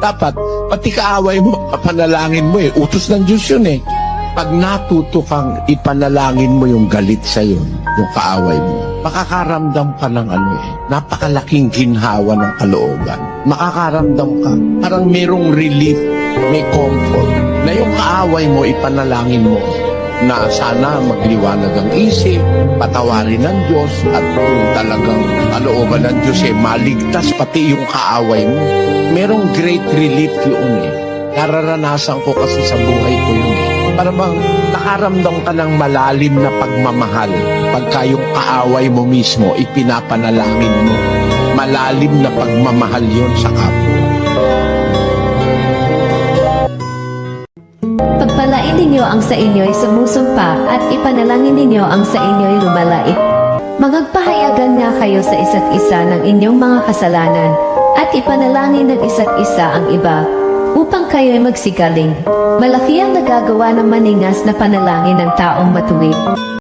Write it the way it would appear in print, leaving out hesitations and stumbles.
Dapat, pati kaaway mo, papanalangin mo utos ng Diyos yun Pag natuto kang ipanalangin mo yung galit sa'yo, yung kaaway mo, makakaramdam ka ng napakalaking ginhawa ng kalooban. Makakaramdam ka, parang merong relief, may comfort, na yung kaaway mo, ipanalangin mo, na sana magliwanag ang isip, patawarin ng Diyos, at kung talagang kalooban ng Diyos maligtas pati yung kaaway mo. Merong great relief yun Nararanasan ko kasi sa buhay ko yun Para bang nakaramdam ka ng malalim na pagmamahal pagka yung kaaway mo mismo ipinapanalangin mo. Malalim na pagmamahal yun sa kapwa. Pagpalain ninyo ang sa inyo'y sumusumpa at ipanalangin ninyo ang sa inyo'y lumalait. Magpahayagan nga kayo sa isa't isa ng inyong mga kasalanan at ipanalangin ng isa't isa ang iba upang kayo'y magsigaling. Malaki ang nagagawa ng maningas na panalangin ng taong matuwid.